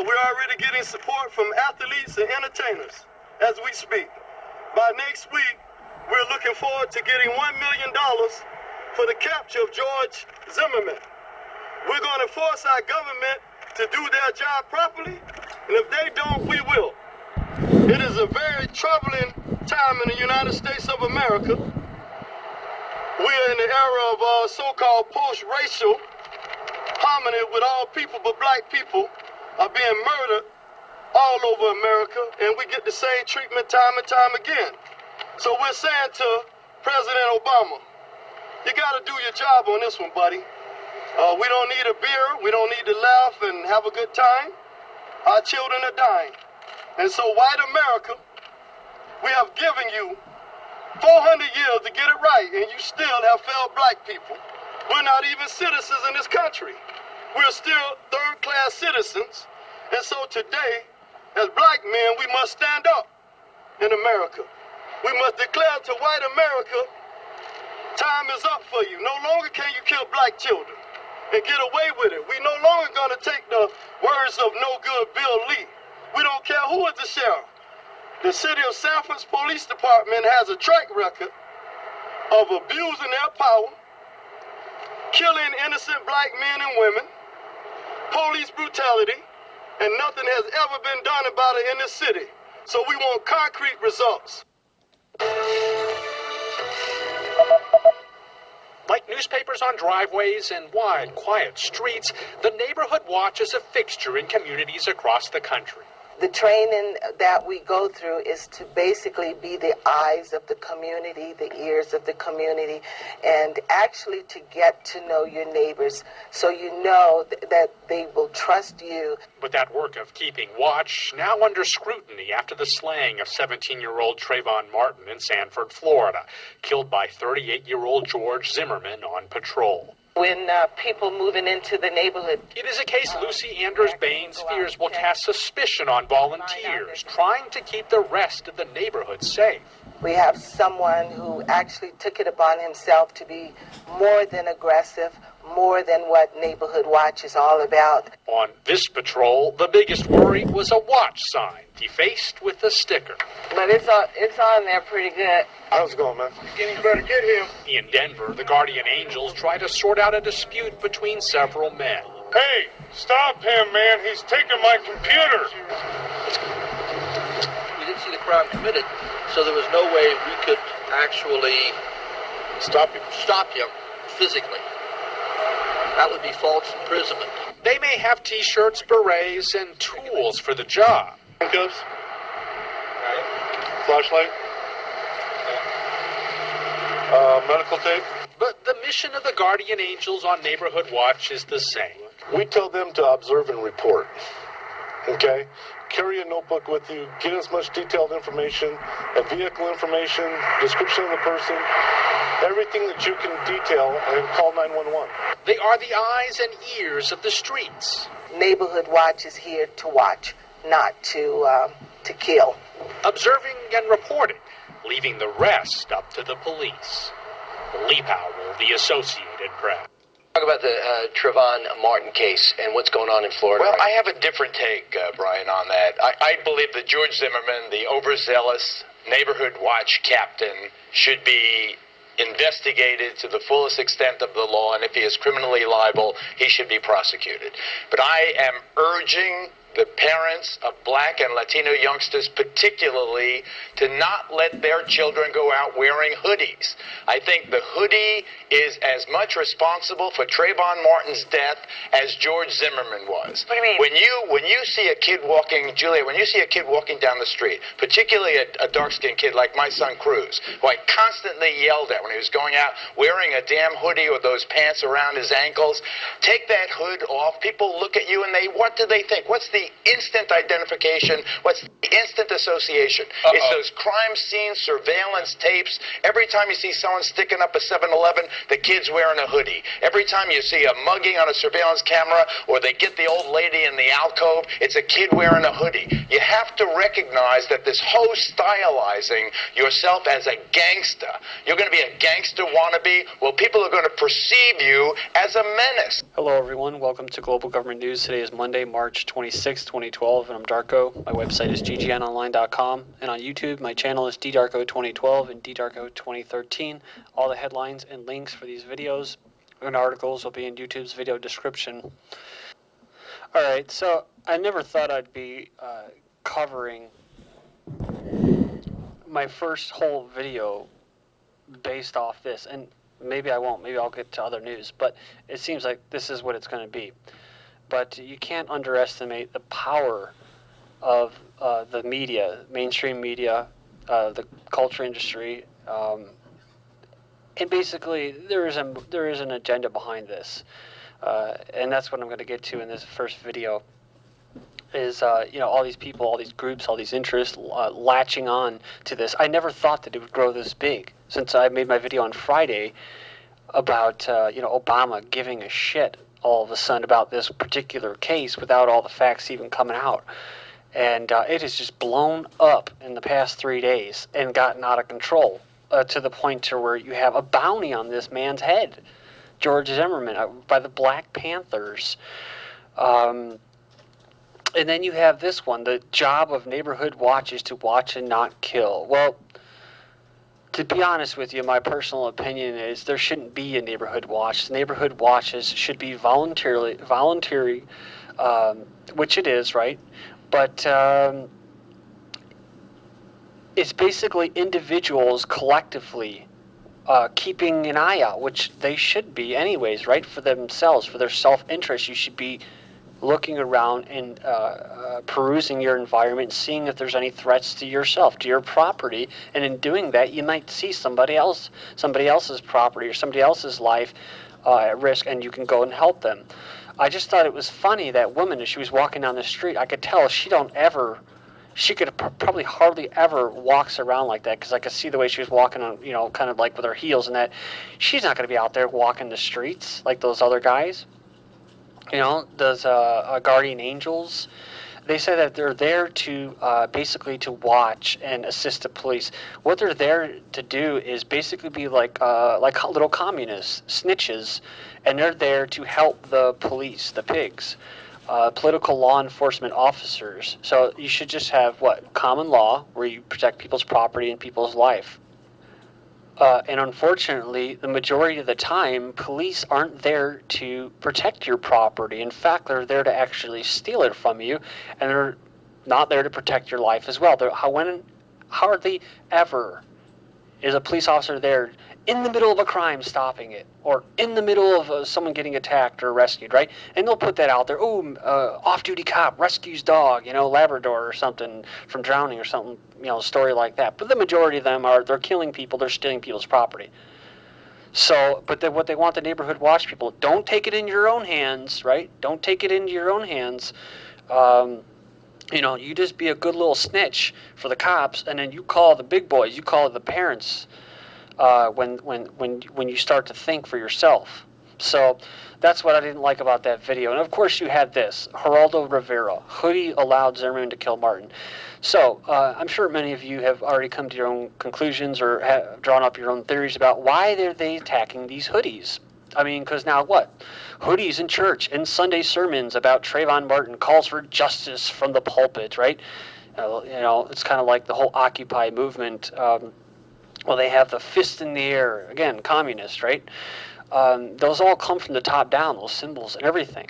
We're already getting support from athletes and entertainers as we speak. By next week, we're looking forward to getting $1 million for the capture of George Zimmerman. We're going to force our government to do their job properly, and if they don't, we will. It is a very troubling time in the United States of America. We are in the era of so-called post-racial harmony with all people but black people are being murdered all over America, and we get the same treatment time and time again. So we're saying to President Obama, you got to do your job on this one, buddy. We don't need a beer. We don't need to laugh and have a good time. Our children are dying. And so white America, we have given you 400 years to get it right, and you still have failed black people. We're not even citizens in this country. We're still third-class citizens. And so today, as black men, we must stand up in America. We must declare to white America, time is up for you. No longer can you kill black children and get away with it. We no longer going to take the words of no good Bill Lee. We don't care who is the sheriff. The city of Sanford's police department has a track record of abusing their power, killing innocent black men and women, police brutality, and nothing has ever been done about it in this city. So we want concrete results. Like newspapers on driveways and wide, quiet streets, the neighborhood watch is a fixture in communities across the country. The training that we go through is to basically be the eyes of the community, the ears of the community, and actually to get to know your neighbors so you know that they will trust you. But that work of keeping watch now under scrutiny after the slaying of 17-year-old Trayvon Martin in Sanford, Florida, killed by 38-year-old George Zimmerman on patrol. When people moving into the neighborhood. It is a case Lucy Anders Baines fears will cast suspicion on volunteers trying to keep the rest of the neighborhood safe. We have someone who actually took it upon himself to be more than aggressive, more than what Neighborhood Watch is all about. On this patrol, the biggest worry was a watch sign defaced with a sticker. But it's on there pretty good. How's it going, man? You better get him. In Denver, the Guardian Angels try to sort out a dispute between several men. Hey, stop him, man. He's taking my computer. We didn't see the crime committed, so there was no way we could actually Stop him physically. That would be false imprisonment. They may have T-shirts, berets, and tools for the job. Handcuffs? Flashlight? Medical tape? But the mission of the Guardian Angels on Neighborhood Watch is the same. We tell them to observe and report, okay? Carry a notebook with you, get as much detailed information, vehicle information, description of the person, everything that you can detail, and call 911. They are the eyes and ears of the streets. Neighborhood Watch is here to watch, not to kill. Observing and reporting, leaving the rest up to the police. Lee Powell, The Associated Press. Talk about the Trayvon Martin case and what's going on in Florida. Well, I have a different take, Brian, on that. I believe that George Zimmerman, the overzealous Neighborhood Watch captain, should be investigated to the fullest extent of the law, and if he is criminally liable, he should be prosecuted. But I am urging the parents of black and Latino youngsters particularly to not let their children go out wearing hoodies. I think the hoodie is as much responsible for Trayvon Martin's death as George Zimmerman was. What do you mean? When you see a kid walking, Julia, when you see a kid walking down the street, particularly a dark-skinned kid like my son Cruz, who I constantly yelled at when he was going out wearing a damn hoodie or those pants around his ankles, take that hood off. People look at you and what do they think? What's the instant identification? What's the instant association? It's those crime scene surveillance tapes. Every time you see someone sticking up a 7-Eleven, the kid's wearing a hoodie. Every time you see a mugging on a surveillance camera or they get the old lady in the alcove, it's a kid wearing a hoodie. You have to recognize that this whole stylizing yourself as a gangster, you're going to be a gangster wannabe, well, people are going to perceive you as a menace. Hello, everyone. Welcome to Global Government News. Today is Monday, March 26, 6, 2012, and I'm Darko. My website is ggnonline.com, and on YouTube, my channel is ddarko2012 and ddarko2013. All the headlines and links for these videos and articles will be in YouTube's video description. Alright, so I never thought I'd be covering my first whole video based off this, and maybe I won't, maybe I'll get to other news, but it seems like this is what it's going to be. But you can't underestimate the power of the media, mainstream media, the culture industry, and basically there is an agenda behind this, and that's what I'm going to get to in this first video. Is all these people, all these groups, all these interests latching on to this. I never thought that it would grow this big. Since I made my video on Friday about Obama giving a shit all of a sudden about this particular case without all the facts even coming out. And it has just blown up in the past 3 days and gotten out of control to the point to where you have a bounty on this man's head, George Zimmerman, by the Black Panthers. And then you have this one, the job of neighborhood watch is to watch and not kill. Well, to be honest with you, my personal opinion is there shouldn't be a neighborhood watch. Neighborhood watches should be voluntary, which it is, right? But it's basically individuals collectively keeping an eye out, which they should be anyways, right? For themselves, for their self-interest, you should be looking around and perusing your environment, seeing if there's any threats to yourself, to your property, and in doing that, you might see somebody else's property or somebody else's life at risk, and you can go and help them. I just thought it was funny, that woman, as she was walking down the street, I could tell she could probably hardly ever walks around like that, because I could see the way she was walking on, kind of like with her heels and that. She's not going to be out there walking the streets like those other guys. Those guardian angels, they say that they're there to basically to watch and assist the police. What they're there to do is basically be like little communists, snitches, and they're there to help the police, the pigs, political law enforcement officers. So you should just have common law, where you protect people's property and people's life. And unfortunately, the majority of the time, police aren't there to protect your property. In fact, they're there to actually steal it from you, and they're not there to protect your life as well. Hardly ever is a police officer there in the middle of a crime stopping it, or in the middle of someone getting attacked or rescued, right? And they'll put that out there. Off-duty cop rescues dog, Labrador or something from drowning or something, a story like that. But the majority of them they're killing people, they're stealing people's property. So, but what they want the neighborhood watch people, don't take it in your own hands, right? Don't take it into your own hands. You just be a good little snitch for the cops, and then you call the big boys, you call the parents, when you start to think for yourself. So that's what I didn't like about that video. And of course you had this, Geraldo Rivera. Hoodie allowed Zimmerman to kill Martin. So I'm sure many of you have already come to your own conclusions or have drawn up your own theories about why are they attacking these hoodies. I mean, because now what? Hoodies in church and Sunday sermons about Trayvon Martin calls for justice from the pulpit, right? It's kind of like the whole Occupy movement. They have the fist in the air, again, communist, right? Those all come from the top down, those symbols and everything.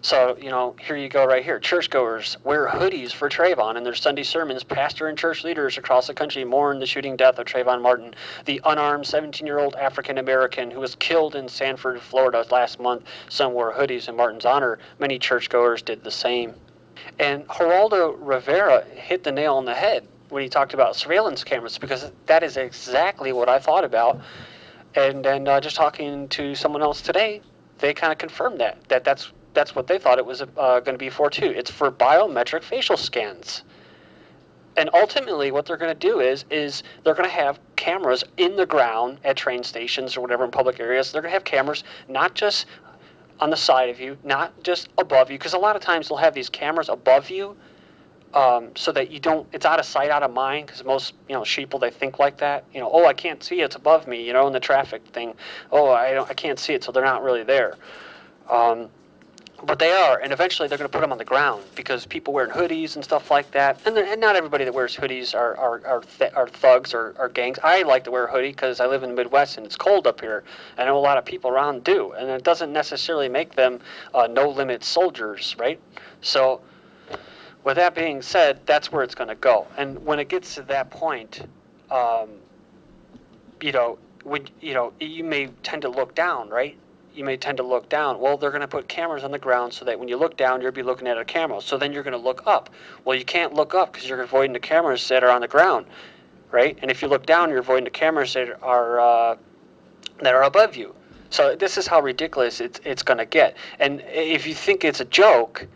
So, here you go right here. Churchgoers wear hoodies for Trayvon in their Sunday sermons. Pastor and church leaders across the country mourn the shooting death of Trayvon Martin, the unarmed 17-year-old African-American who was killed in Sanford, Florida last month. Some wore hoodies in Martin's honor. Many churchgoers did the same. And Geraldo Rivera hit the nail on the head when he talked about surveillance cameras, because that is exactly what I thought about. And just talking to someone else today, they kind of confirmed that's what they thought it was going to be for too. It's for biometric facial scans. And ultimately what they're going to do is they're going to have cameras in the ground at train stations or whatever in public areas. They're going to have cameras not just on the side of you, not just above you, because a lot of times they'll have these cameras above you, so that it's out of sight, out of mind, because most, sheeple, they think like that. I can't see it, it's above me, in the traffic thing. I can't see it, so they're not really there. But they are, and eventually they're going to put them on the ground because people wearing hoodies and stuff like that. And not everybody that wears hoodies are thugs or are gangs. I like to wear a hoodie because I live in the Midwest and it's cold up here. I know a lot of people around do, and it doesn't necessarily make them no-limit soldiers, right? So with that being said, that's where it's going to go. And when it gets to that point, you may tend to look down, right? You may tend to look down. Well, they're going to put cameras on the ground so that when you look down, you'll be looking at a camera. So then you're going to look up. Well, you can't look up because you're avoiding the cameras that are on the ground, right? And if you look down, you're avoiding the cameras that are above you. So this is how ridiculous it's going to get. And if you think it's a joke,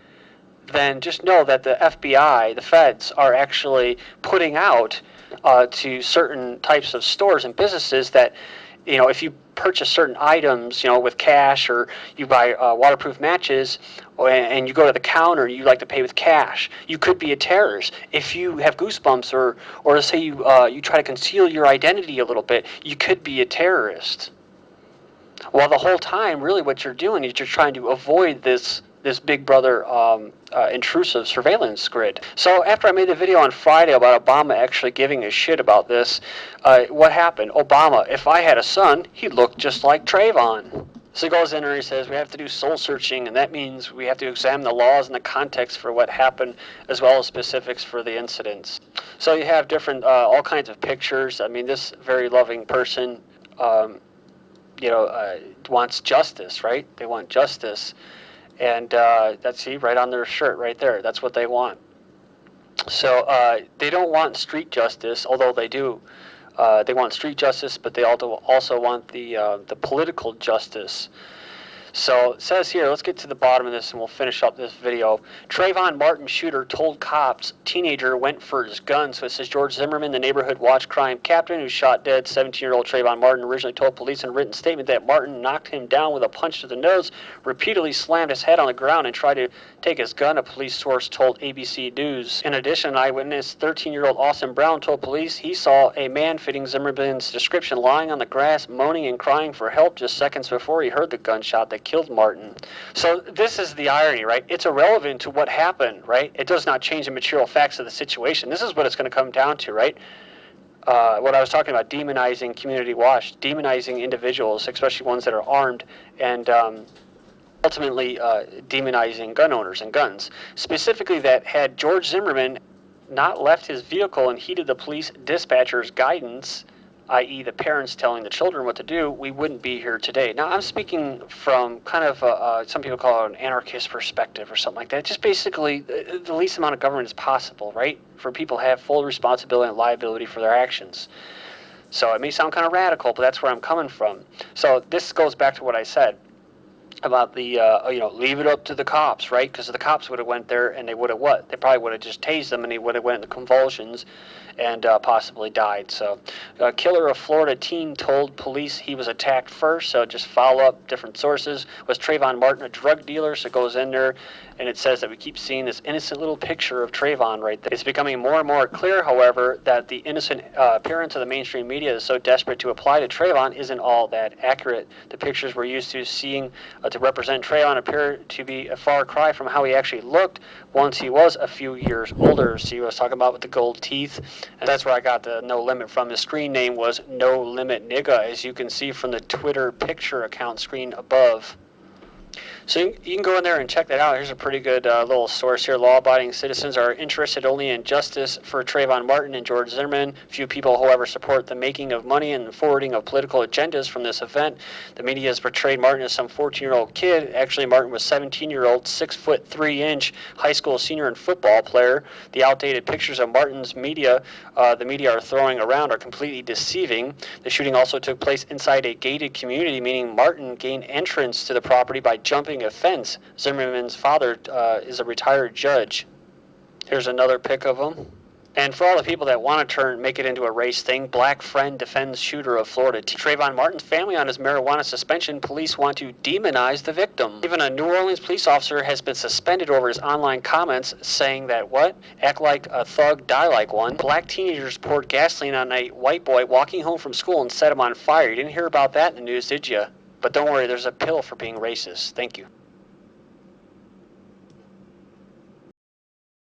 then just know that the FBI, the feds, are actually putting out to certain types of stores and businesses that, if you purchase certain items, with cash, or you buy waterproof matches, and you go to the counter, you like to pay with cash, you could be a terrorist. If you have goosebumps, or say you try to conceal your identity a little bit, you could be a terrorist. Well, the whole time, really, what you're doing is you're trying to avoid this Big Brother intrusive surveillance grid. So after I made the video on Friday about Obama actually giving a shit about this, what happened? Obama, if I had a son, he'd look just like Trayvon. So he goes in and he says, we have to do soul searching, and that means we have to examine the laws and the context for what happened, as well as specifics for the incidents. So you have different, all kinds of pictures. I mean, this very loving person, wants justice, right? They want justice. And that's right on their shirt right there. That's what they want. So they don't want street justice, although they do. They want street justice, but they also want the political justice. So it says here, let's get to the bottom of this and we'll finish up this video. Trayvon Martin shooter told cops teenager went for his gun. So it says George Zimmerman, the neighborhood watch crime captain who shot dead 17-year-old Trayvon Martin, originally told police in a written statement that Martin knocked him down with a punch to the nose, repeatedly slammed his head on the ground, and tried to take his gun, a police source told ABC News. In addition, an eyewitness, 13-year-old Austin Brown, told police he saw a man fitting Zimmerman's description lying on the grass, moaning and crying for help just seconds before he heard the gunshot that killed Martin. So this is the irony, right? It's irrelevant to what happened, right? It does not change the material facts of the situation. This is what it's going to come down to, right? What I was talking about, demonizing community watch, demonizing individuals, especially ones that are armed, and ultimately demonizing gun owners and guns. Specifically, that had George Zimmerman not left his vehicle and heeded the police dispatcher's guidance, i.e. the parents telling the children what to do, we wouldn't be here today. Now, I'm speaking from kind of, some people call it an anarchist perspective or something like that. Just basically the least amount of government as possible, right? For people to have full responsibility and liability for their actions. So it may sound kind of radical, but that's where I'm coming from. So this goes back to what I said about the, leave it up to the cops, right? Because the cops would have went there and they would have what? They probably would have just tased them and he would have went into convulsions and possibly died. So a killer of Florida teen told police he was attacked first, so just follow up different sources. Was Trayvon Martin a drug dealer? So it goes in there and it says that we keep seeing this innocent little picture of Trayvon right there. It's becoming more and more clear, however, that the innocent appearance of the mainstream media is so desperate to apply to Trayvon isn't all that accurate. The pictures we're used to seeing to represent Trayvon appear to be a far cry from how he actually looked once he was a few years older. See what I was talking about with the gold teeth? And that's where I got the No Limit from. The screen name was No Limit Nigga, as you can see from the Twitter picture account screen above. So you can go in there and check that out. Here's a pretty good little source here. Law-abiding citizens are interested only in justice for Trayvon Martin and George Zimmerman. Few people, however, support the making of money and the forwarding of political agendas from this event. The media has portrayed Martin as some 14-year-old kid. Actually, Martin was 17-year-old, 6'3" high school senior and football player. The outdated pictures of Martin's the media are throwing around are completely deceiving. The shooting also took place inside a gated community, meaning Martin gained entrance to the property by jumping a fence. Zimmerman's father is a retired judge. Here's another pic of him. And for all the people that want to make it into a race thing, black friend defends shooter of Florida. Trayvon Martin's family on his marijuana suspension. Police want to demonize the victim. Even a New Orleans police officer has been suspended over his online comments saying that, what? Act like a thug, die like one. Black teenagers poured gasoline on a white boy walking home from school and set him on fire. You didn't hear about that in the news, did you? But don't worry, there's a pill for being racist. Thank you.